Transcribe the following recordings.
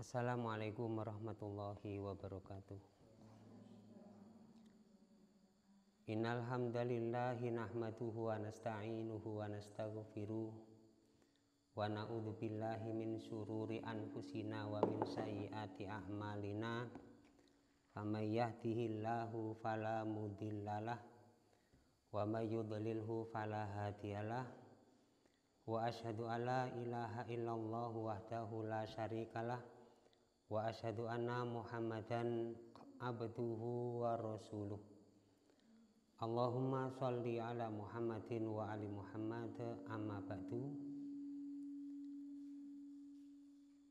Assalamualaikum warahmatullahi wabarakatuh. Innal hamdalillahi nahmaduhu wa nasta'inuhu wa nastaghfiruh wa na'udzu billahi min syururi anfusina wa min sayyiati a'malina. Faman yahdihillahu fala mudhillalah wa may yudlilhu fala hadiyalah. Wa asyhadu an la ilaha illallah wahdahu la syarikalah wa asyhadu anna Muhammadan abduhu wa rasuluh. Allahumma sholli ala Muhammadin wa ali Muhammad, amma ba'du.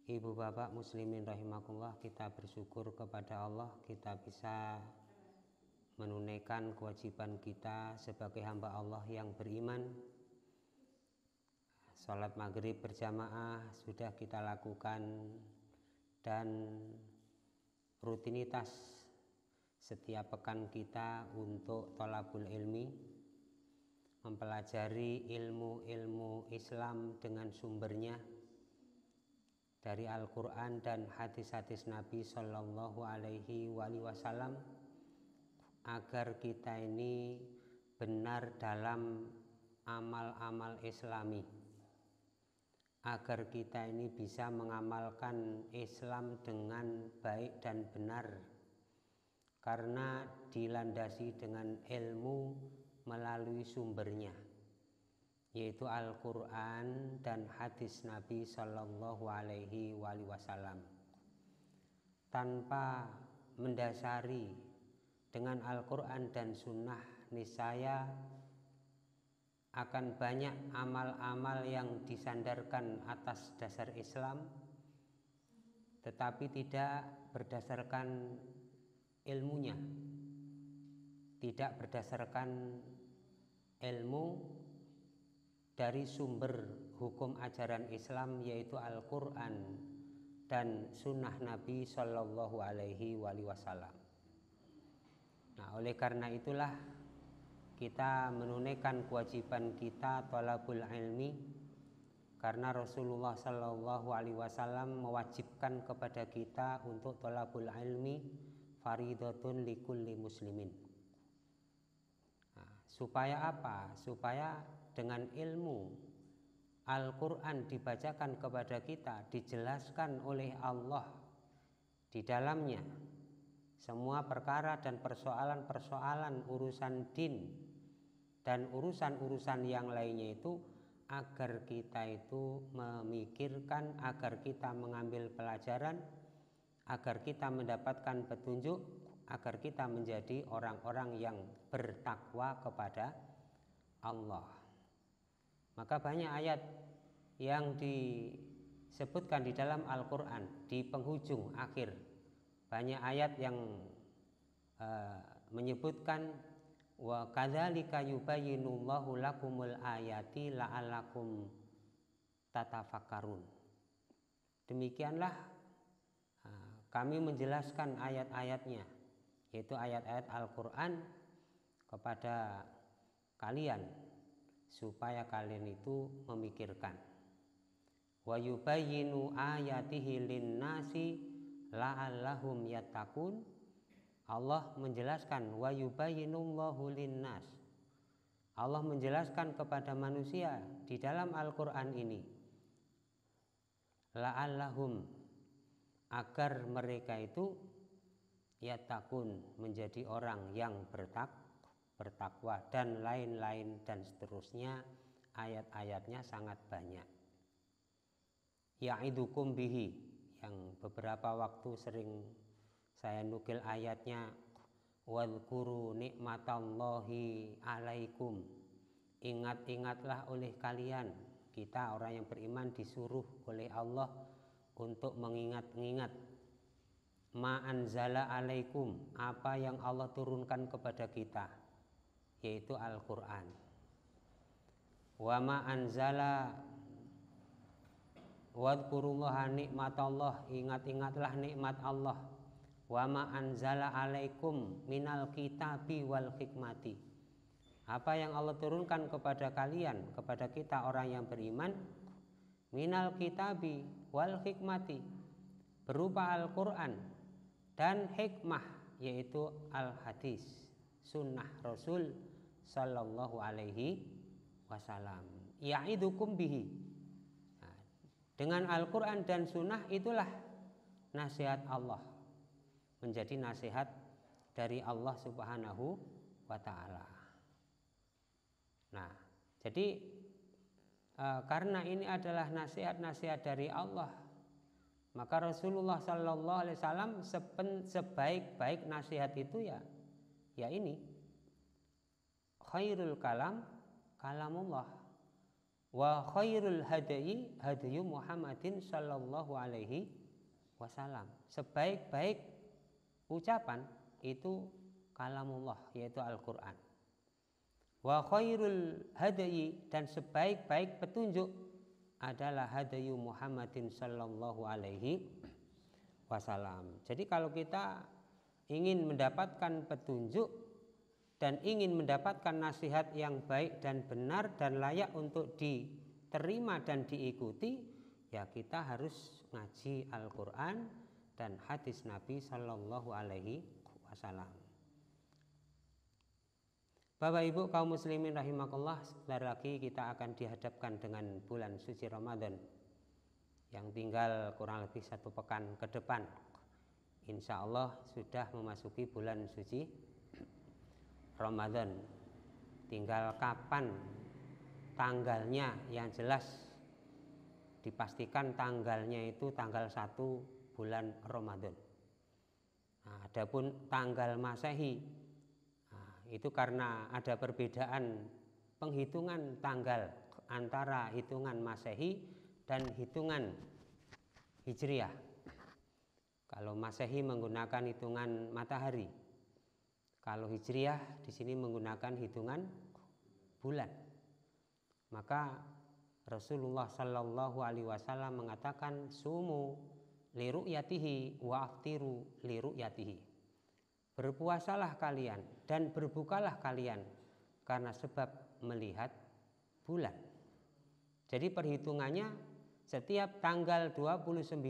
Ibu bapak muslimin rahimakumullah, kita bersyukur kepada Allah kita bisa menunaikan kewajiban kita sebagai hamba Allah yang beriman. Salat maghrib berjamaah sudah kita lakukan, dan rutinitas setiap pekan kita untuk thalabul ilmi, mempelajari ilmu-ilmu Islam dengan sumbernya dari Al-Quran dan hadis-hadis Nabi Sallallahu Alaihi Wasallam, agar kita ini benar dalam amal-amal Islami, agar kita ini bisa mengamalkan Islam dengan baik dan benar, karena dilandasi dengan ilmu melalui sumbernya, yaitu Al-Quran dan hadis Nabi Sallallahu Alaihi Wasallam. Tanpa mendasari dengan Al-Quran dan Sunnah, niscaya akan banyak amal-amal yang disandarkan atas dasar Islam tetapi tidak berdasarkan ilmunya, tidak berdasarkan ilmu dari sumber hukum ajaran Islam, yaitu Al-Quran dan Sunnah Nabi Sallallahu Alaihi Wasallam. Nah, oleh karena itulah kita menunaikan kewajiban kita thalabul ilmi, karena Rasulullah Sallallahu Alaihi Wasallam mewajibkan kepada kita untuk thalabul ilmi faridatun likulli muslimin. Nah, supaya apa? Supaya dengan ilmu Al-Quran dibacakan kepada kita, dijelaskan oleh Allah di dalamnya semua perkara dan persoalan-persoalan urusan din dan urusan-urusan yang lainnya itu, agar kita itu memikirkan, agar kita mengambil pelajaran, agar kita mendapatkan petunjuk, agar kita menjadi orang-orang yang bertakwa kepada Allah. Maka banyak ayat yang disebutkan di dalam Al-Quran di penghujung akhir, banyak ayat yang menyebutkan wa kadzalika yubayyinullahu lakumul ayati la'allakum tatafakkarun. Demikianlah kami menjelaskan ayat-ayatnya, yaitu ayat-ayat Al-Quran, kepada kalian supaya kalian itu memikirkan. Wa yubayyinu ayatihi linnasi la'allahum yattaqun. Allah menjelaskan wa yubayyinullahu linnas. Allah menjelaskan kepada manusia di dalam Al-Quran ini la'allahum, agar mereka itu yattaqun, menjadi orang yang bertakwa, dan lain-lain dan seterusnya. Ayat-ayatnya sangat banyak. Ya'idukum bihi, yang beberapa waktu sering saya nukil ayatnya, wadhkuru nikmatallahi alaikum, ingat-ingatlah oleh kalian. Kita orang yang beriman disuruh oleh Allah untuk mengingat-ingat ma anzala alaikum, apa yang Allah turunkan kepada kita, yaitu Al-Quran. Wa ma anzala wadhkurullaha nikmatallah, ingat-ingatlah nikmat Allah. Wa ma anzala alaikum minal kitabi wal hikmati, apa yang Allah turunkan kepada kalian, kepada kita orang yang beriman, minal kitabi wal hikmati, berupa Al-Quran dan hikmah, yaitu al-hadis, sunnah Rasul sallallahu alaihi wasallam. Ya'idukum bihi. Nah, dengan Al-Quran dan sunnah itulah nasihat Allah, menjadi nasihat dari Allah subhanahu wa ta'ala. Nah, jadi karena ini adalah nasihat-nasihat dari Allah, maka Rasulullah sallallahu alaihi wasallam sebaik-baik nasihat itu ya ini, khairul kalam kalamullah wa khairul hadayi hadayu Muhammadin sallallahu alaihi wasallam. Sebaik-baik ucapan itu kalamullah, yaitu Al-Quran. Wa khairul hadayi, dan sebaik-baik petunjuk adalah hadayu Muhammadin sallallahu alaihi wasallam. Jadi kalau kita ingin mendapatkan petunjuk dan ingin mendapatkan nasihat yang baik dan benar dan layak untuk diterima dan diikuti, ya kita harus ngaji Al-Quran dan hadis Nabi sallallahu alaihi wasallam. Bapak Ibu kaum muslimin rahimakumullah, sebentar lagi kita akan dihadapkan dengan bulan suci Ramadan yang tinggal kurang lebih 1 pekan ke depan. Insya Allah sudah memasuki bulan suci Ramadan. Tinggal kapan tanggalnya yang jelas, dipastikan tanggalnya itu tanggal 1 bulan Ramadan. Nah, adapun tanggal Masehi, itu karena ada perbedaan penghitungan tanggal antara hitungan Masehi dan hitungan Hijriah. Kalau Masehi menggunakan hitungan matahari, kalau Hijriah di sini menggunakan hitungan bulan. Maka Rasulullah sallallahu alaihi wasallam mengatakan, sumu li ru'yatihi wa aftiru li ru'yatihi. Berpuasalah kalian dan berbukalah kalian karena sebab melihat bulan. Jadi perhitungannya setiap tanggal 29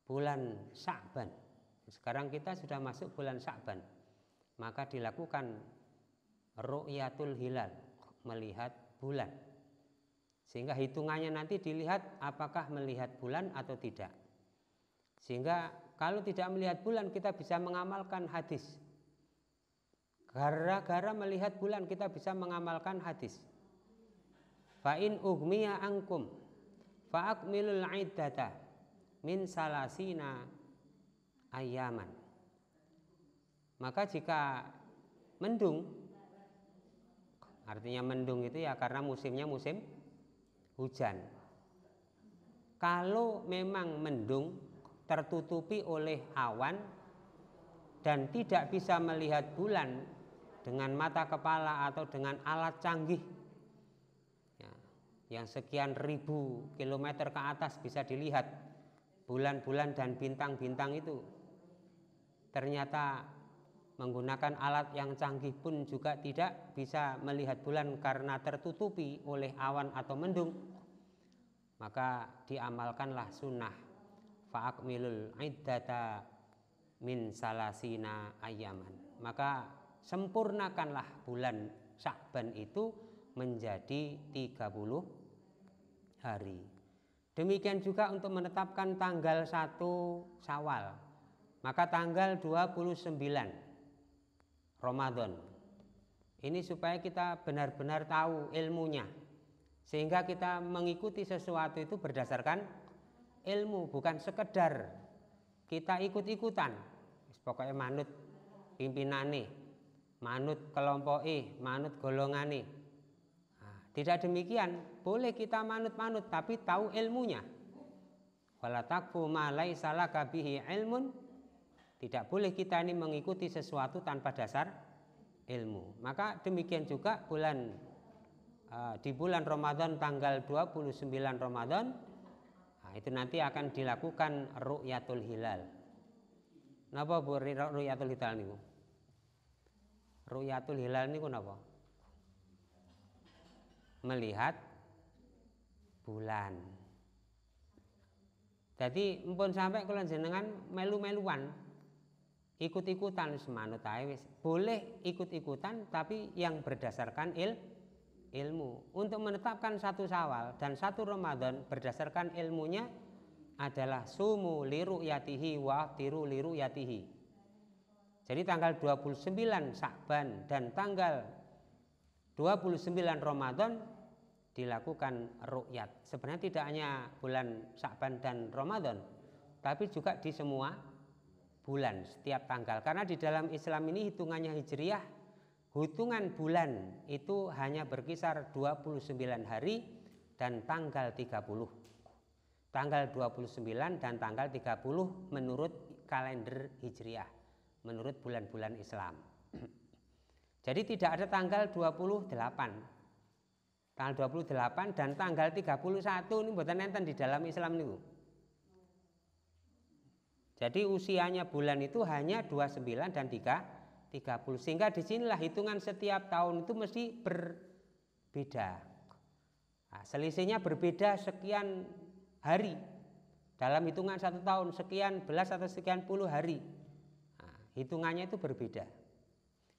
bulan Sya'ban. Sekarang kita sudah masuk bulan Sya'ban, maka dilakukan ru'yatul hilal, melihat bulan. Sehingga hitungannya nanti dilihat apakah melihat bulan atau tidak. Sehingga kalau tidak melihat bulan kita bisa mengamalkan hadis. Gara-gara melihat bulan kita bisa mengamalkan hadis. Fa in ughmiya ankum fa akmilul iddata min salasina ayyaman. Maka jika mendung, artinya mendung itu ya karena musimnya musim hujan. Kalau memang mendung, tertutupi oleh awan dan tidak bisa melihat bulan dengan mata kepala atau dengan alat canggih ya, yang sekian ribu kilometer ke atas bisa dilihat bulan-bulan dan bintang-bintang itu, ternyata menggunakan alat yang canggih pun juga tidak bisa melihat bulan karena tertutupi oleh awan atau mendung, maka diamalkanlah sunnah fa'akmilul iddata min salasina ayyaman. Maka sempurnakanlah bulan Sya'ban itu menjadi 30 hari. Demikian juga untuk menetapkan tanggal 1 Syawal. Maka tanggal 29 Ramadan. Ini supaya kita benar-benar tahu ilmunya. Sehingga kita mengikuti sesuatu itu berdasarkan ilmu, bukan sekedar kita ikut-ikutan. Pokoknya manut pimpinane, manut kelompoke, manut golongane. Nah, tidak demikian. Boleh kita manut-manut tapi tahu ilmunya. Wala takfu ma laisa laka bihi ilmun. Tidak boleh kita ini mengikuti sesuatu tanpa dasar ilmu. Maka demikian juga di bulan Ramadan tanggal 29 Ramadan, nah, itu nanti akan dilakukan ru'yatul hilal. Napa Bu ru'yatul hilal niku? Ru'yatul hilal niku napa? Melihat bulan. Jadi mpun sampai kula jenengan melu-meluan, ikut-ikutan semanut ae wis. Boleh ikut-ikutan tapi yang berdasarkan ilmu. Untuk menetapkan satu Syawal dan satu Ramadan berdasarkan ilmunya adalah sumu liru'yatihi wa aftiru liru'yatihi. Jadi tanggal 29 Sya'ban dan tanggal 29 Ramadan dilakukan ru'yat. Sebenarnya tidak hanya bulan Sya'ban dan Ramadan, tapi juga di semua bulan setiap tanggal. Karena di dalam Islam ini hitungannya Hijriyah, hitungan bulan itu hanya berkisar 29 hari dan tanggal 30. Tanggal 29 dan tanggal 30 menurut kalender Hijriyah, menurut bulan-bulan Islam. Jadi tidak ada tanggal 28. Tanggal 28 dan tanggal 31 ini mboten enten di dalam Islam niku. Jadi usianya bulan itu hanya 29 dan 30. Sehingga disinilah hitungan setiap tahun itu mesti berbeda. Nah, selisihnya berbeda sekian hari. Dalam hitungan satu tahun sekian belas atau sekian puluh hari. Nah, hitungannya itu berbeda.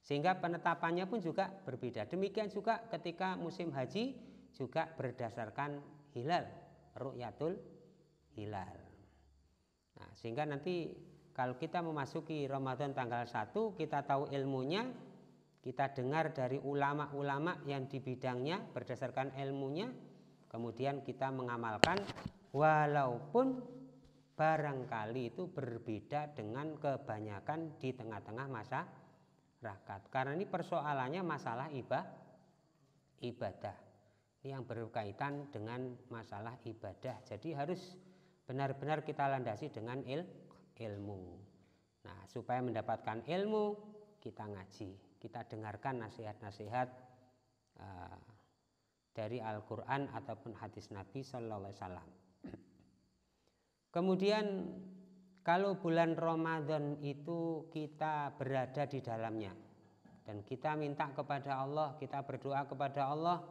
Sehingga penetapannya pun juga berbeda. Demikian juga ketika musim haji juga berdasarkan hilal, ru'yatul hilal. Nah, sehingga nanti kalau kita memasuki Ramadan tanggal 1, kita tahu ilmunya, kita dengar dari ulama-ulama yang di bidangnya berdasarkan ilmunya, kemudian kita mengamalkan walaupun barangkali itu berbeda dengan kebanyakan di tengah-tengah masyarakat. Karena ini persoalannya masalah ibadah yang berkaitan dengan masalah ibadah. Jadi harus benar-benar kita landasi dengan ilmu. Nah, supaya mendapatkan ilmu, kita ngaji, kita dengarkan nasihat-nasihat dari Al-Quran ataupun hadis Nabi Sallallahu Alaihi Wasallam. Kemudian kalau bulan Ramadan itu kita berada di dalamnya dan kita minta kepada Allah, kita berdoa kepada Allah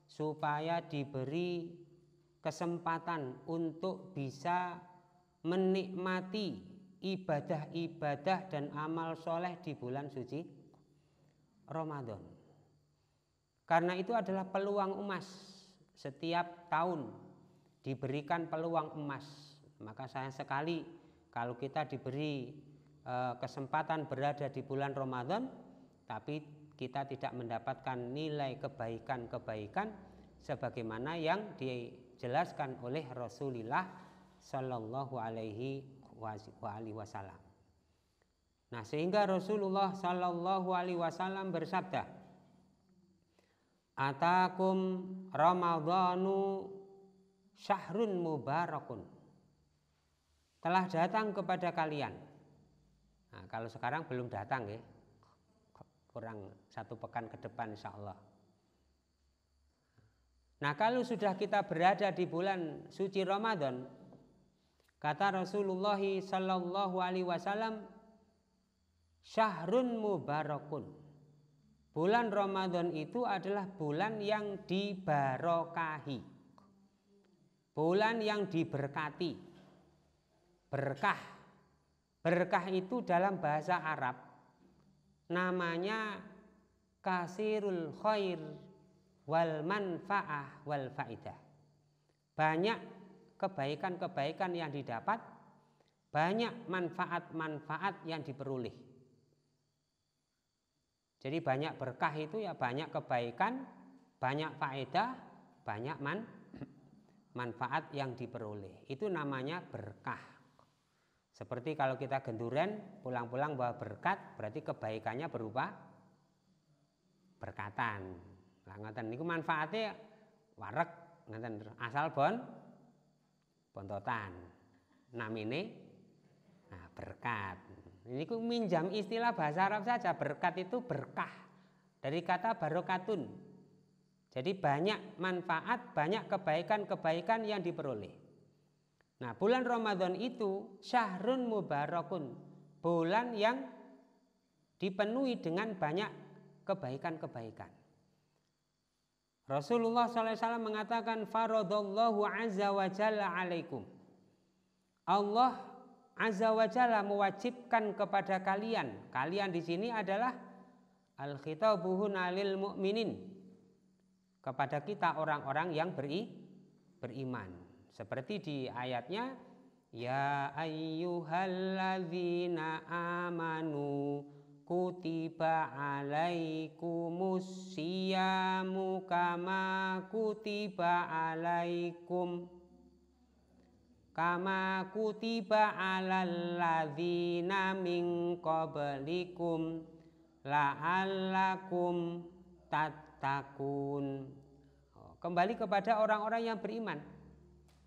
supaya diberi kesempatan untuk bisa menikmati ibadah-ibadah dan amal soleh di bulan suci Ramadan. Karena itu adalah peluang emas, setiap tahun diberikan peluang emas. Maka sayang sekali kalau kita diberi kesempatan berada di bulan Ramadan, tapi kita tidak mendapatkan nilai kebaikan-kebaikan sebagaimana yang dijelaskan oleh Rasulullah Sallallahu Alaihi Wasallam. Nah, sehingga Rasulullah Sallallahu Alaihi Wasallam bersabda, "Atakum Ramadhanu syahrun mubarakun." Telah datang kepada kalian. Nah, kalau sekarang belum datang ya, kurang 1 pekan ke depan insya Allah. Nah, kalau sudah kita berada di bulan suci Ramadan, kata Rasulullah Sallallahu Alaihi Wasallam, syahrun mubarakun. Bulan Ramadan itu adalah bulan yang dibarokahi, bulan yang diberkati. Berkah itu dalam bahasa Arab namanya kasirul khair wal manfaah wal faidah. Banyak kebaikan-kebaikan yang didapat, banyak manfaat-manfaat yang diperoleh. Jadi banyak berkah itu ya banyak kebaikan, banyak faedah, banyak manfaat yang diperoleh. Itu namanya berkah. Seperti kalau kita genduren pulang-pulang bawa berkat, berarti kebaikannya berupa berkatan. Lah ngoten niku manfaatnya wareg ngoten asal bontotan. Namine berkat. Ini ku minjam istilah bahasa Arab saja, berkat itu berkah. Dari kata barokatun. Jadi banyak manfaat, banyak kebaikan-kebaikan yang diperoleh. Nah, bulan Ramadan itu syahrun mubarakun, bulan yang dipenuhi dengan banyak kebaikan-kebaikan. Rasulullah SAW mengatakan faradallahu azza wa jalla alaikum. Allah Azza wa Jalla mewajibkan kepada kalian. Kalian di sini adalah al-khitabu huna lil mu'minin, kepada kita orang-orang yang beriman. Seperti di ayatnya, ya ayyuhalladzina amanu kutiba alaikumus siyamu kama kutiba alal ladzina min qablikum la'allakum tattaqun. Kembali kepada orang-orang yang beriman.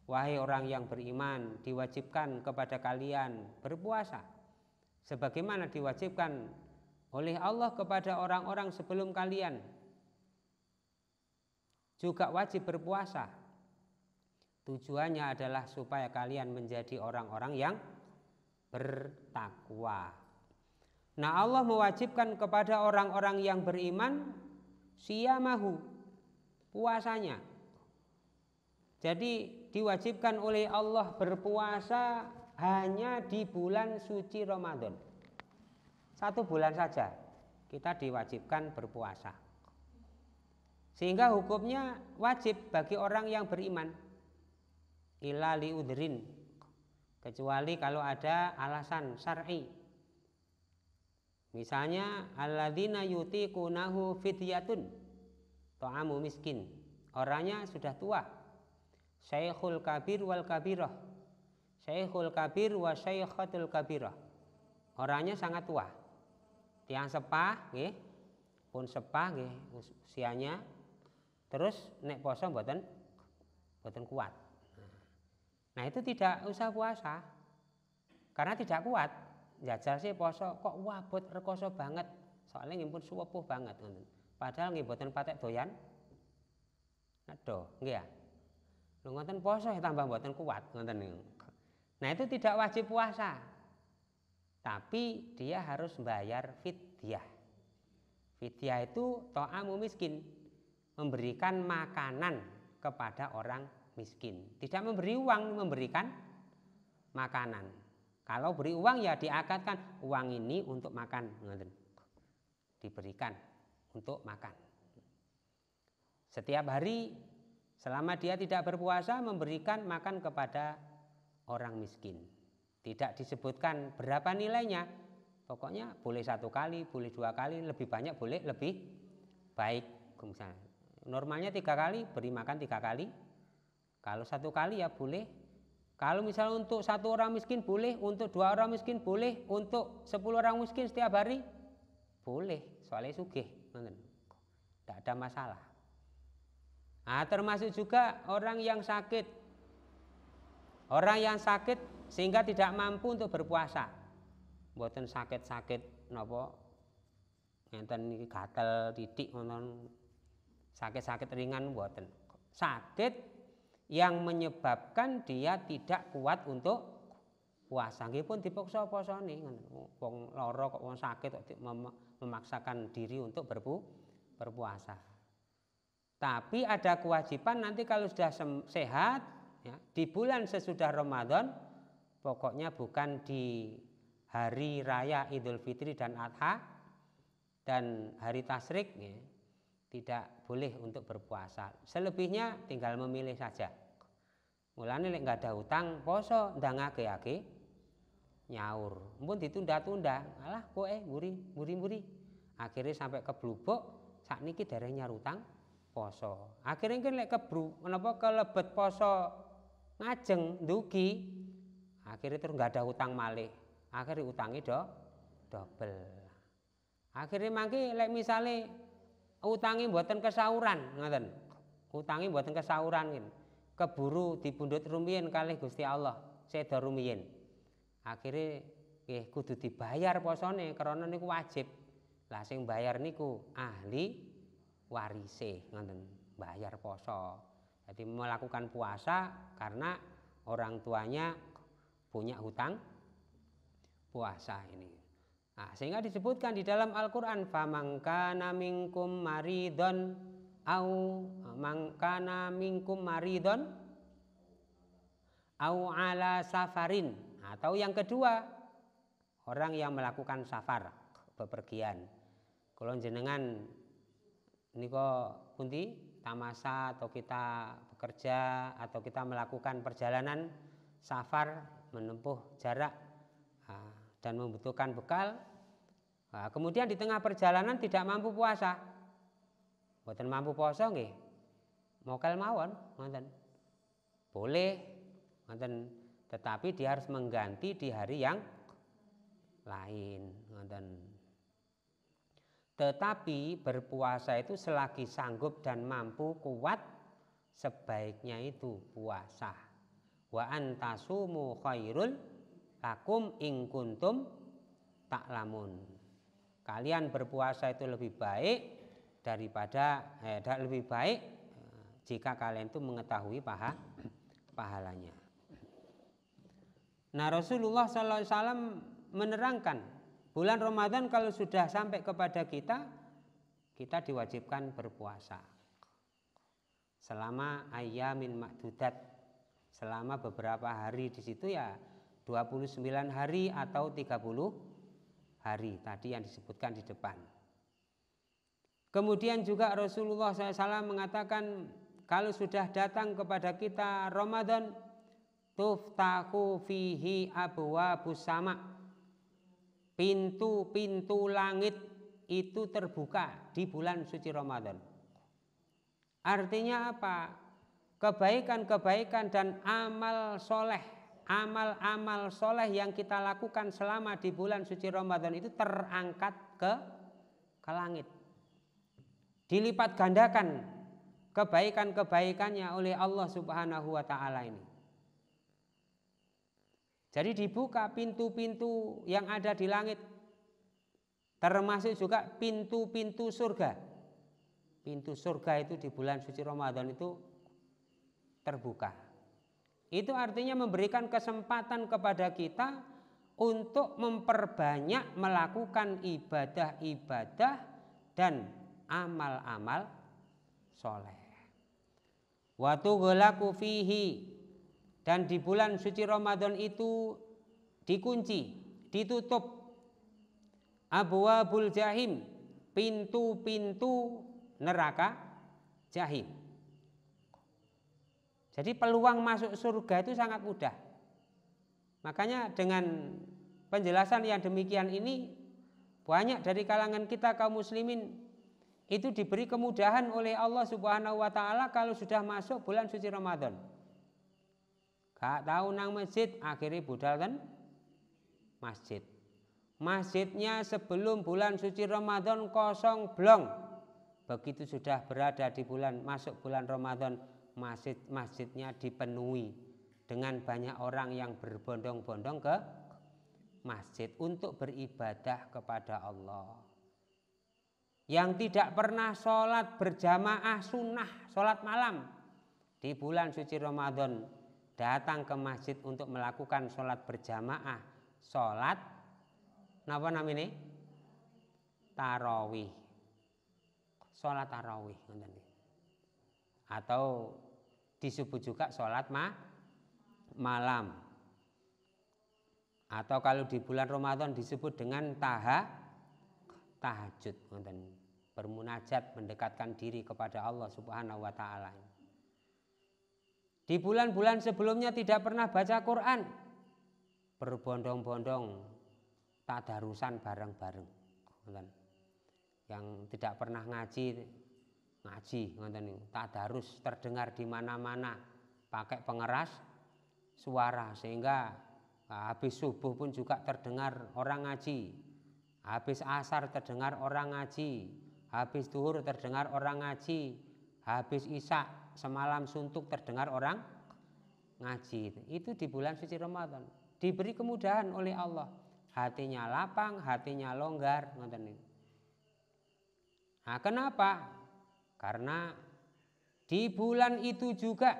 Wahai orang yang beriman, diwajibkan kepada kalian berpuasa sebagaimana diwajibkan oleh Allah kepada orang-orang sebelum kalian. Juga wajib berpuasa. Tujuannya adalah supaya kalian menjadi orang-orang yang bertakwa. Nah, Allah mewajibkan kepada orang-orang yang beriman siyamahu, puasanya. Jadi diwajibkan oleh Allah berpuasa hanya di bulan suci Ramadan. 1 bulan saja kita diwajibkan berpuasa. Sehingga hukumnya wajib bagi orang yang beriman. Illa liudrin, kecuali kalau ada alasan syar'i. Misalnya alladzina yutiqunahu fidyatun ta'amu miskin. Orangnya sudah tua. Syekhul kabir wal kabirah. Syekhul kabir wa syeikhatul kabirah. Orangnya sangat tua. Tiang sepah nggih, pun sepah nggih usianya. Terus nek poso mboten kuat. Nah, itu tidak usah puasa. Karena tidak kuat. Jajal sih poso kok wabot rekoso banget. Soalnya nggih pun suwepuh banget ngoten. Padahal nggih mboten patek doyan. Nedo, nggih ya. Lho ngoten poso ya tambah mboten kuat ngoten niku. Nah, itu tidak wajib puasa. Tapi dia harus bayar fidyah. Fidyah itu ta'amu miskin, memberikan makanan kepada orang miskin. Tidak memberi uang, memberikan makanan. Kalau beri uang ya diakatkan uang ini untuk makan, diberikan untuk makan. Setiap hari selama dia tidak berpuasa memberikan makan kepada orang miskin. Tidak disebutkan berapa nilainya. Pokoknya boleh 1 kali, boleh 2 kali, lebih banyak boleh lebih baik. Misalnya, normalnya 3 kali, beri makan 3 kali. Kalau 1 kali ya boleh. Kalau misalnya untuk 1 orang miskin boleh, untuk 2 orang miskin boleh, untuk 10 orang miskin setiap hari boleh. Soalnya sugih, tidak ada masalah. Nah, termasuk juga orang yang sakit. Orang yang sakit sehingga tidak mampu untuk berpuasa. Mboten sakit-sakit napa ngenten iki gatel titik ngoten. Sakit-sakit ringan mboten. Sakit yang menyebabkan dia tidak kuat untuk puasa. Nggih pun dipaksa posone ngoten. Wong lara kok wong sakit kok memaksakan diri untuk berpuasa. Tapi ada kewajiban nanti kalau sudah sehat ya, di bulan sesudah Ramadan, pokoknya bukan di hari raya Idul Fitri dan Adha dan hari tasyrik ya, tidak boleh untuk berpuasa. Selebihnya tinggal memilih saja. Mulane lek nggak ada hutang poso ndangake nyaur. Mumpun ditunda-tunda, alah kowe mburi. Akhirnya sampai keblubuk sakniki dereng nyaur hutang poso. Akhirnya kan lek menapa kelebet poso ngajeng ndugi, akhirnya terus nggak ada hutang malih. Akhirnya utangnya double. Akhirnya mangke lek misale utangi mboten kesauran ngoten. Utangi mboten kesauran ngene. Keburu dipundhut rumiyin kalih Gusti Allah, seda rumiyin. Akhire nggih kudu dibayar posone karena niku wajib. Lah sing bayar niku ahli warise ngoten, bayar poso. Jadi melakukan puasa karena orang tuanya punya hutang puasa ini. Nah, sehingga disebutkan di dalam Al-Qur'an famangkana minkum maridon au mangkana minkum maridon au ala safarin, atau yang kedua orang yang melakukan safar, bepergian. Kalau jenengan niko pundi tamasa atau kita bekerja atau kita melakukan perjalanan safar menempuh jarak dan membutuhkan bekal, kemudian di tengah perjalanan tidak mampu puasa, mboten mampu puasa nggih, mokel mawon ngoten. Boleh ngoten, tetapi dia harus mengganti di hari yang lain ngoten. Tetapi berpuasa itu selagi sanggup dan mampu kuat, sebaiknya itu puasa. Wa antasumu khairul lakum in kuntum ta'lamun. Kalian berpuasa itu lebih baik daripada lebih baik jika kalian itu mengetahui pahalanya. Nah, Rasulullah SAW menerangkan bulan Ramadan kalau sudah sampai kepada kita diwajibkan berpuasa selama ayyamin ma'dudat, selama beberapa hari di situ ya 29 hari atau 30 hari tadi yang disebutkan di depan. Kemudian juga Rasulullah SAW mengatakan kalau sudah datang kepada kita Ramadan, tuftahu fihi abwabus sama, pintu-pintu langit itu terbuka di bulan suci Ramadan. Artinya apa? Kebaikan-kebaikan dan amal soleh yang kita lakukan selama di bulan suci Ramadan itu terangkat ke langit. Dilipat gandakan kebaikan-kebaikannya oleh Allah Subhanahu wa Ta'ala ini. Jadi dibuka pintu-pintu yang ada di langit, termasuk juga pintu-pintu surga. Pintu surga itu di bulan suci Ramadan itu terbuka. Itu artinya memberikan kesempatan kepada kita untuk memperbanyak melakukan ibadah-ibadah dan amal-amal soleh. Wa tughlaqu fihi, dan di bulan suci Ramadan itu dikunci, ditutup abwabul jahim, pintu-pintu neraka jahim. Jadi peluang masuk surga itu sangat mudah. Makanya dengan penjelasan yang demikian ini, banyak dari kalangan kita kaum muslimin itu diberi kemudahan oleh Allah Subhanahu wa Ta'ala kalau sudah masuk bulan suci Ramadan. Gak tahu nang masjid, akhirnya budal kan masjid. Masjidnya sebelum bulan suci Ramadan kosong blong. Begitu sudah berada di masuk bulan Ramadan, masjidnya dipenuhi dengan banyak orang yang berbondong-bondong ke masjid untuk beribadah kepada Allah. Yang tidak pernah sholat berjamaah sunnah, sholat malam di bulan suci Ramadan, datang ke masjid untuk melakukan sholat berjamaah, sholat apa namanya? Tarawih, sholat tarawih, atau disebut juga sholat malam, atau kalau di bulan Ramadan disebut dengan tahajud, bermunajat, mendekatkan diri kepada Allah Subhanahu wa Ta'ala. Di bulan-bulan sebelumnya tidak pernah baca Quran, berbondong-bondong tadarusan bareng-bareng. Yang tidak pernah ngaji, tadarus terdengar di mana-mana, pakai pengeras suara sehingga habis subuh pun juga terdengar orang ngaji, habis asar terdengar orang ngaji, habis duhur terdengar orang ngaji, habis isya semalam suntuk terdengar orang ngaji. Itu di bulan suci Ramadan. Diberi kemudahan oleh Allah. Hatinya lapang, hatinya longgar. Nah, kenapa? Karena di bulan itu juga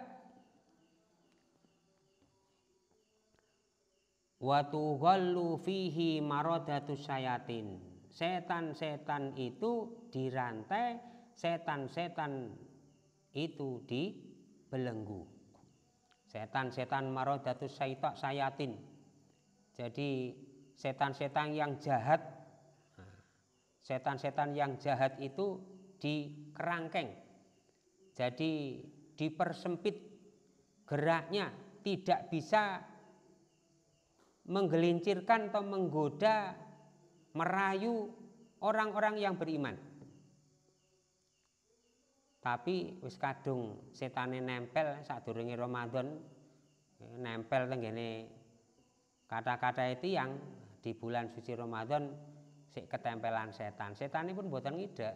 wa tughallu fihi maradatus syayatin. Setan-setan itu dirantai, setan-setan itu dibelenggu. setan-setan maradatus sayatin. Jadi setan-setan yang jahat, setan-setan yang jahat itu dikerangkeng, jadi dipersempit geraknya, tidak bisa menggelincirkan atau menggoda, merayu orang-orang yang beriman. Tapi wis kadung setane nempel sadurunge Ramadan, nempel tenggene kata-kata itu yang di bulan suci Ramadan sik ketempelan setan. Setan ini pun mboten ngidek.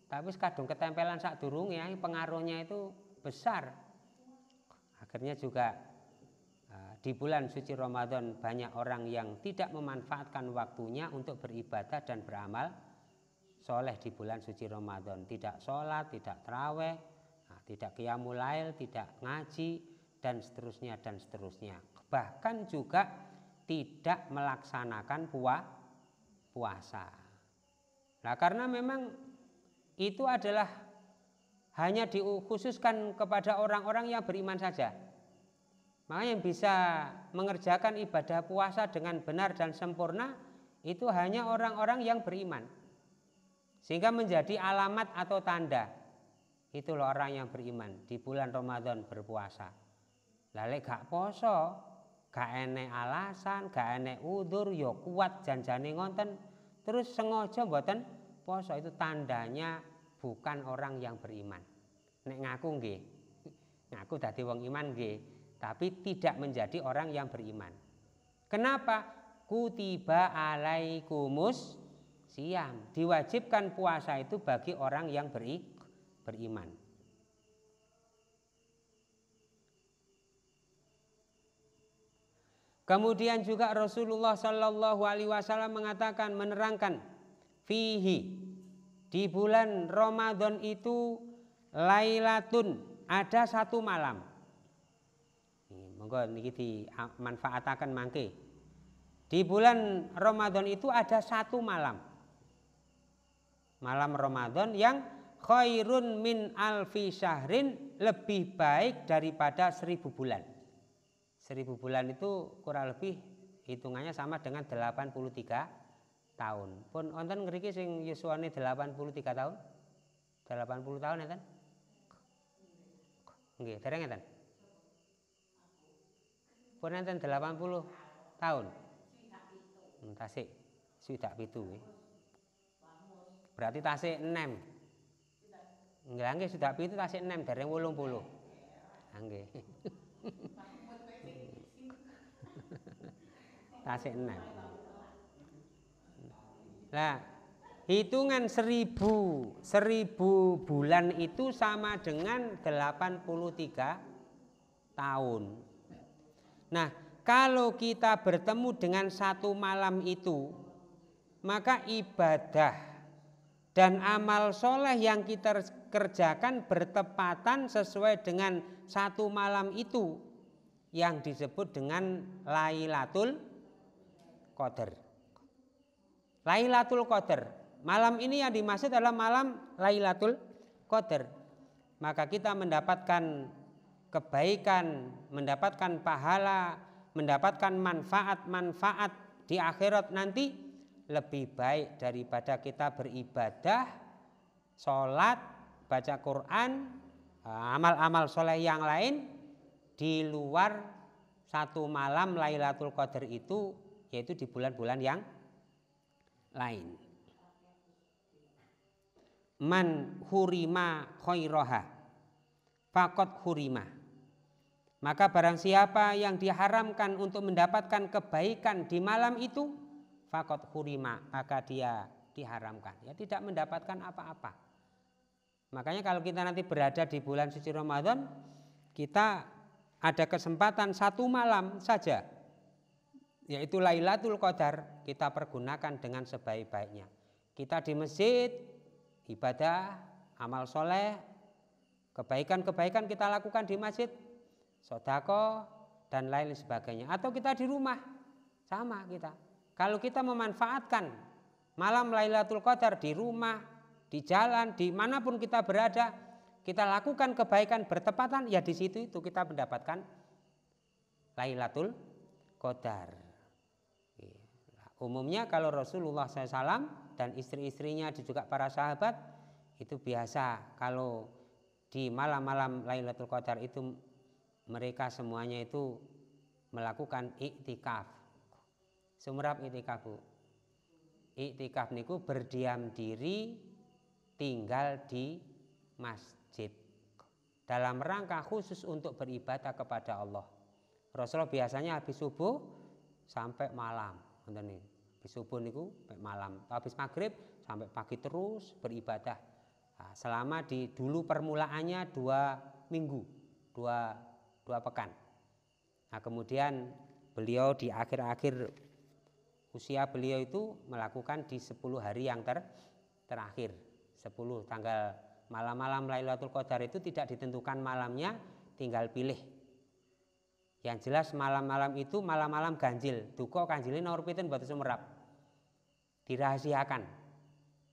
Tapi kadung ketempelan sadurunge, pengaruhnya itu besar. Akhirnya juga di bulan suci Ramadan banyak orang yang tidak memanfaatkan waktunya untuk beribadah dan beramal soleh di bulan suci Ramadan. Tidak sholat, tidak taraweh, tidak qiyamul lail, tidak ngaji, dan seterusnya dan seterusnya. Bahkan juga tidak melaksanakan puasa. Nah, karena memang itu adalah hanya dikhususkan kepada orang-orang yang beriman saja. Maka yang bisa mengerjakan ibadah puasa dengan benar dan sempurna itu hanya orang-orang yang beriman. Sehingga menjadi alamat atau tanda. Itu loh orang yang beriman di bulan Ramadan berpuasa. Lek gak poso, gak enek alasan, gak enek udzur, ya kuat janjane ngonten, terus sengaja mboten poso, itu tandanya bukan orang yang beriman. Nek ngaku nggih, ngaku dadi wong iman nggih, tapi tidak menjadi orang yang beriman. Kenapa? Kutiba alaikumus siyam, diwajibkan puasa itu bagi orang yang beriman. Kemudian juga Rasulullah Shallallahu Alaihi Wasallam mengatakan, menerangkan, fihi, di bulan Ramadan itu lailatun, ada satu malam. Monggo niki dimanfaataken mangke. Di bulan Ramadan itu ada satu malam. Malam Ramadan yang khairun min alfi syahrin, lebih baik daripada 1000 bulan. 1000 bulan itu kurang lebih hitungannya sama dengan 83 tahun. Pun wonten ngriki sing yuswane 83 tahun? 80 tahun enten? Nggih, dereng enten. Pun enten 80 tahun. Tasik swidak pitu nggih. Berarti tasik 6. Nggih, swidak pitu tasik 6 dereng 80. Nggih. Tasik 6. Nah, hitungan 1000 bulan itu sama dengan 83 tahun. Nah, kalau kita bertemu dengan satu malam itu, maka ibadah dan amal soleh yang kita kerjakan bertepatan sesuai dengan satu malam itu, yang disebut dengan Lailatul Qadar. Lailatul Qadar, malam ini yang dimaksud adalah malam Lailatul Qadar. Maka kita mendapatkan kebaikan, mendapatkan pahala, mendapatkan manfaat-manfaat di akhirat nanti lebih baik daripada kita beribadah, sholat, baca Quran, amal-amal soleh yang lain di luar satu malam Lailatul Qadar itu, yaitu di bulan-bulan yang lain. Man hurima khairaha faqad hurima. Maka barang siapa yang diharamkan untuk mendapatkan kebaikan di malam itu, faqad hurima, maka dia diharamkan. Ya, tidak mendapatkan apa-apa. Makanya kalau kita nanti berada di bulan suci Ramadan, kita ada kesempatan satu malam saja, yaitu Lailatul Qadar, kita pergunakan dengan sebaik-baiknya. Kita di masjid, ibadah, amal soleh, kebaikan-kebaikan kita lakukan di masjid, sedekah dan lain sebagainya. Atau kita di rumah, sama kita. Kalau kita memanfaatkan malam Lailatul Qadar di rumah, di jalan, dimanapun kita berada, kita lakukan kebaikan bertepatan, ya di situ itu kita mendapatkan Lailatul Qadar. Umumnya kalau Rasulullah SAW dan istri-istrinya juga para sahabat itu biasa kalau di malam-malam Lailatul Qadar itu mereka semuanya itu melakukan iktikaf. Sumrap iktikaf, Bu. Iktikaf niku berdiam diri tinggal di masjid dalam rangka khusus untuk beribadah kepada Allah. Rasulullah biasanya habis subuh sampai malam, habis subuh niku sampai malam, habis maghrib sampai pagi terus beribadah. Nah, selama dulu permulaannya 2 minggu, 2 pekan. Nah, kemudian beliau di akhir-akhir usia beliau itu melakukan di 10 hari yang terakhir. 10 tanggal malam-malam Lailatul Qadar itu tidak ditentukan malamnya, tinggal pilih. Yang jelas malam-malam itu malam-malam ganjil. Duka ganjilin nomor pinten boten sumrap. Dirahasiakan.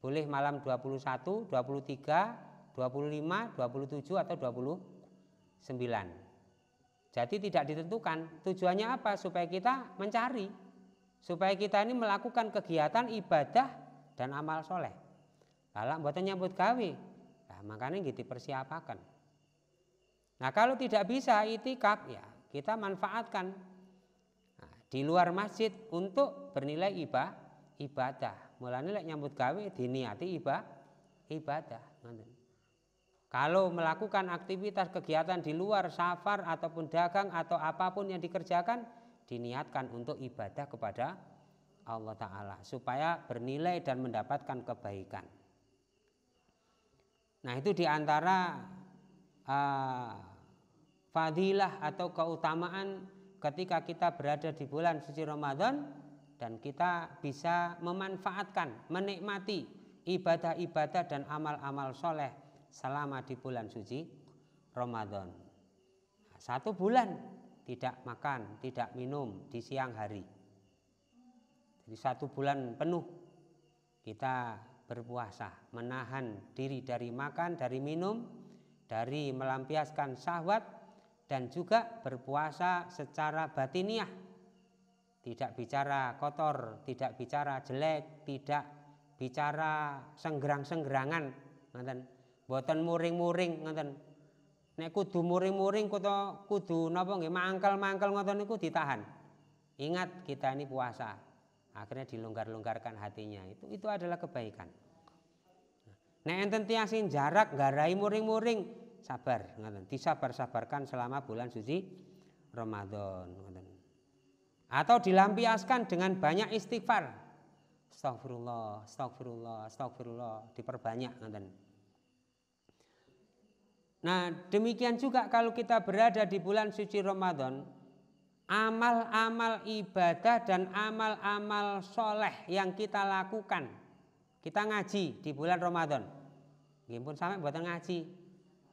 Boleh malam 21, 23, 25, 27 atau 29. Jadi tidak ditentukan. Tujuannya apa? Supaya kita mencari. Supaya kita ini melakukan kegiatan ibadah dan amal soleh. Kalau mboten nyambut gawe, nah makanya gitu dipersiapakan. Nah kalau tidak bisa itikaf ya kita manfaatkan di luar masjid untuk bernilai ibadah. Mulane lek nyambut gawe diniati ibadah. Kalau melakukan aktivitas kegiatan di luar safar ataupun dagang atau apapun yang dikerjakan diniatkan untuk ibadah kepada Allah Ta'ala supaya bernilai dan mendapatkan kebaikan. Nah itu diantara fadilah atau keutamaan ketika kita berada di bulan suci Ramadan dan kita bisa memanfaatkan, menikmati ibadah-ibadah dan amal-amal soleh selama di bulan suci Ramadan. 1 bulan tidak makan, tidak minum di siang hari. Jadi 1 bulan penuh kita berpuasa, menahan diri dari makan, dari minum, dari melampiaskan syahwat dan juga berpuasa secara batiniah. Tidak bicara kotor, tidak bicara jelek, tidak bicara senggerang-senggerangan, ngoten. Mboten muring-muring ngoten. Nek kudu muring-muring kudu napa nggih mangkel-mangkel ngoten niku ditahan. Ingat kita ini puasa. Akhirnya dilonggar-longgarkan hatinya. Itu adalah kebaikan. Nek enten tiyang sing jarak nggarai muring-muring, sabar ngoten. Disabar-sabarkan selama bulan suci Ramadan ngoten. Atau dilampiaskan dengan banyak istighfar. Astagfirullah, astagfirullah, astagfirullah, diperbanyak ngoten. Nah, demikian juga kalau kita berada di bulan suci Ramadan, amal-amal ibadah dan amal-amal soleh yang kita lakukan. Kita ngaji di bulan Ramadan. Nggih pun sampe mboten ngaji.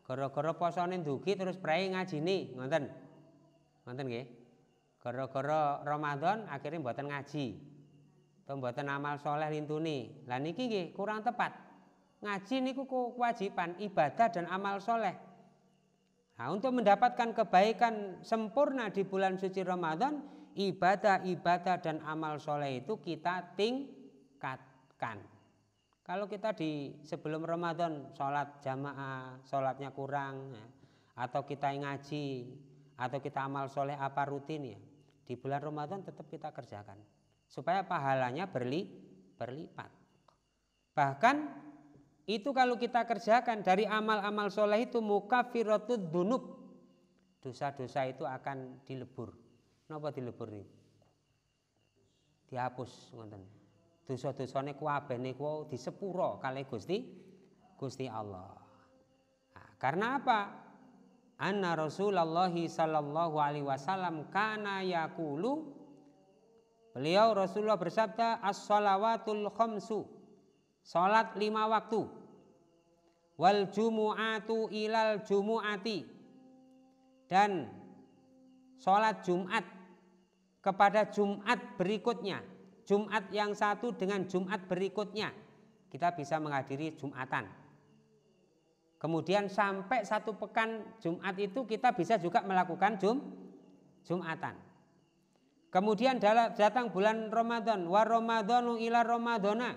Gara-gara posone ndugi terus prei ngajine, ngoten. Ngoten nggih. Gara-gara Ramadan akhirnya mboten ngaji. Atau mboten amal soleh lintune. Lah niki nggih kurang tepat. Ngaji niku kewajiban ibadah dan amal soleh. Nah, untuk mendapatkan kebaikan sempurna di bulan suci Ramadan, ibadah-ibadah dan amal soleh itu kita tingkatkan. Kalau kita di sebelum Ramadan sholat jamaah, sholatnya kurang, atau kita ngaji, atau kita amal soleh apa rutin ya, di bulan Ramadan tetap kita kerjakan supaya pahalanya berlipat. Bahkan itu kalau kita kerjakan dari amal-amal soleh itu mukaffiratud dzunub. Dosa-dosa itu akan dilebur. Napa dilebur nih? Dihapus ngoten. Dosa-dosane kuwabeh niku disepuro kalih Gusti Allah. Nah, karena apa? Anna Rasulullah sallallahu alaihi wasallam kana yaqulu, beliau Rasulullah bersabda as-shalawatul khamsu, salat 5 waktu, wal jumu'atu ilal jumu'ati, dan salat Jumat kepada Jumat berikutnya, Jumat yang satu dengan Jumat berikutnya kita bisa menghadiri Jumatan. Kemudian sampai 1 pekan Jumat itu kita bisa juga melakukan Jumatan. Kemudian datang bulan Ramadan, wa ramadhanu ila ramadhana.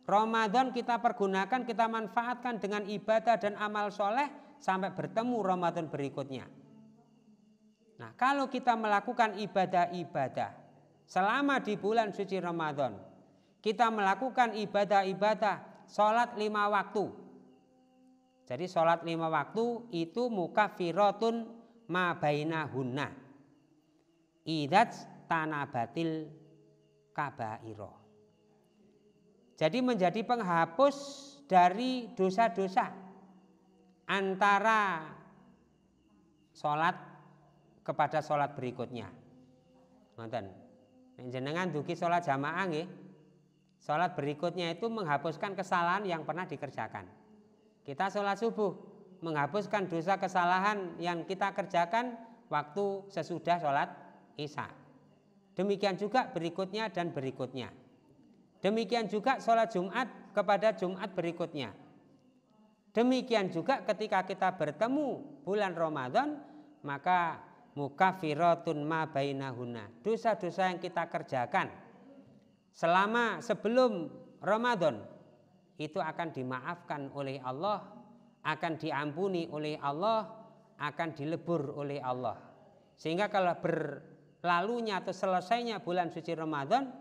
Ramadan kita pergunakan, kita manfaatkan dengan ibadah dan amal soleh sampai bertemu Ramadan berikutnya. Nah, kalau kita melakukan ibadah-ibadah selama di bulan suci Ramadan, kita melakukan ibadah-ibadah sholat 5 waktu. Jadi sholat 5 waktu itu mukaffiratun ma bainahunna idzat tanabatil kabairo. Jadi menjadi penghapus dari dosa-dosa antara sholat kepada sholat berikutnya. Nonton, jenengan dugi sholat jamaah nggih. Sholat berikutnya itu menghapuskan kesalahan yang pernah dikerjakan. Kita sholat subuh menghapuskan dosa kesalahan yang kita kerjakan waktu sesudah sholat Isya. Demikian juga berikutnya dan berikutnya. Demikian juga sholat Jumat kepada Jumat berikutnya. Demikian juga ketika kita bertemu bulan Ramadan, maka mukaffiratun ma bainahunna. Dosa-dosa yang kita kerjakan selama sebelum Ramadan itu akan dimaafkan oleh Allah, akan diampuni oleh Allah, akan dilebur oleh Allah. Sehingga kalau berlalunya atau selesainya bulan suci Ramadan,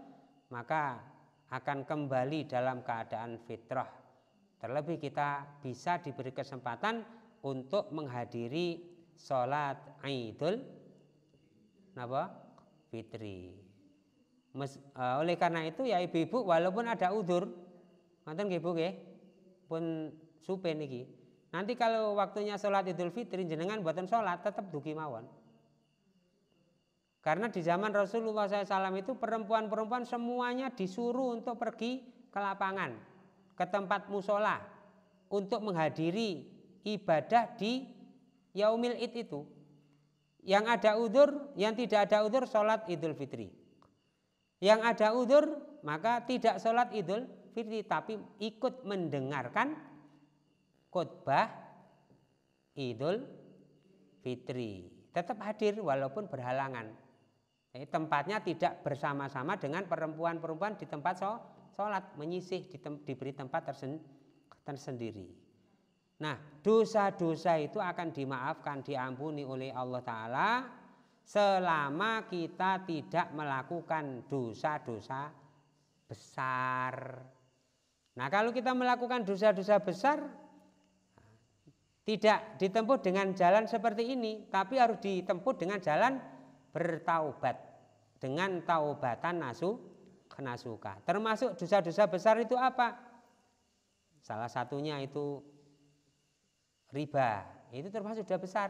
maka akan kembali dalam keadaan fitrah. Terlebih kita bisa diberi kesempatan untuk menghadiri sholat Idul Fitri. Oleh karena itu ya ibu-ibu, walaupun ada udzur, ngoten nggih Bu nggih, pun supe niki. Nanti kalau waktunya sholat Idul Fitri jenengan mboten sholat tetap dugi mawon. Karena di zaman Rasulullah SAW itu perempuan-perempuan semuanya disuruh untuk pergi ke lapangan, ke tempat musola untuk menghadiri ibadah di Yaumil Id itu. Yang ada udzur, yang tidak ada udzur sholat Idul Fitri. Yang ada udzur maka tidak sholat Idul Fitri tapi ikut mendengarkan khutbah Idul Fitri. Tetap hadir walaupun berhalangan. Tempatnya tidak bersama-sama dengan perempuan-perempuan di tempat sholat, menyisih diberi tempat tersendiri. Nah, dosa-dosa itu akan dimaafkan, diampuni oleh Allah Ta'ala selama kita tidak melakukan dosa-dosa besar. Nah, kalau kita melakukan dosa-dosa besar tidak ditempuh dengan jalan seperti ini, tapi harus ditempuh dengan jalan bertaubat, dengan taubatan nasuka. Termasuk dosa-dosa besar itu apa? Salah satunya itu riba. Itu termasuk dosa besar.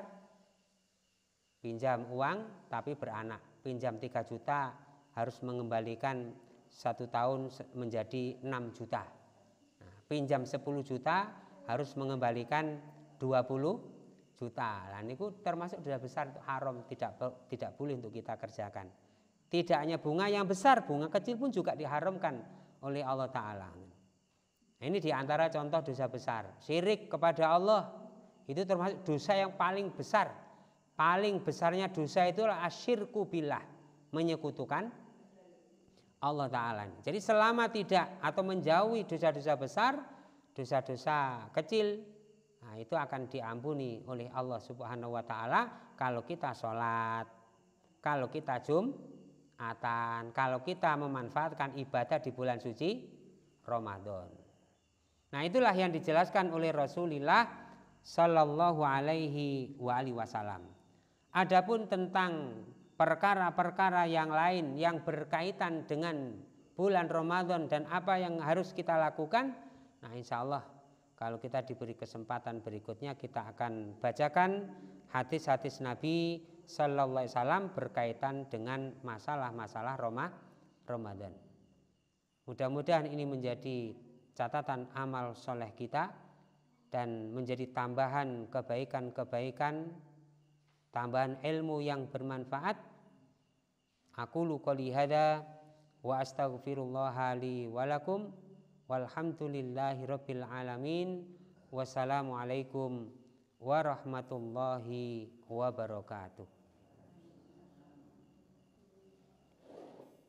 Pinjam uang tapi beranak. Pinjam 3 juta harus mengembalikan 1 tahun menjadi 6 juta. Nah, pinjam 10 juta harus mengembalikan 20 juta. Nah, ini termasuk dosa besar, itu haram, tidak boleh untuk kita kerjakan. Tidak hanya bunga yang besar, bunga kecil pun juga diharamkan oleh Allah Ta'ala. Ini diantara contoh dosa besar. Syirik kepada Allah itu termasuk dosa yang paling besar. Paling besarnya dosa itulah asyirku billah, menyekutukan Allah Ta'ala. Jadi selama tidak atau menjauhi dosa-dosa besar, dosa-dosa kecil, nah, itu akan diampuni oleh Allah Subhanahu wa Ta'ala kalau kita sholat, kalau kita Jumatan, kalau kita memanfaatkan ibadah di bulan suci Ramadan. Nah, itulah yang dijelaskan oleh Rasulullah Sallallahu Alaihi Wasallam. Adapun tentang perkara-perkara yang lain yang berkaitan dengan bulan Ramadan dan apa yang harus kita lakukan, nah insya Allah kalau kita diberi kesempatan berikutnya kita akan bacakan hadis-hadis Nabi Sallallahu Alaihi Wasallam berkaitan dengan masalah-masalah Ramadan. Mudah-mudahan ini menjadi catatan amal soleh kita dan menjadi tambahan kebaikan-kebaikan, tambahan ilmu yang bermanfaat. Aqulu qouli hadza wa astaghfirullaha li wa lakum. Walhamdulillahi rabbil alamin. Wassalamualaikum warahmatullahi wabarakatuh.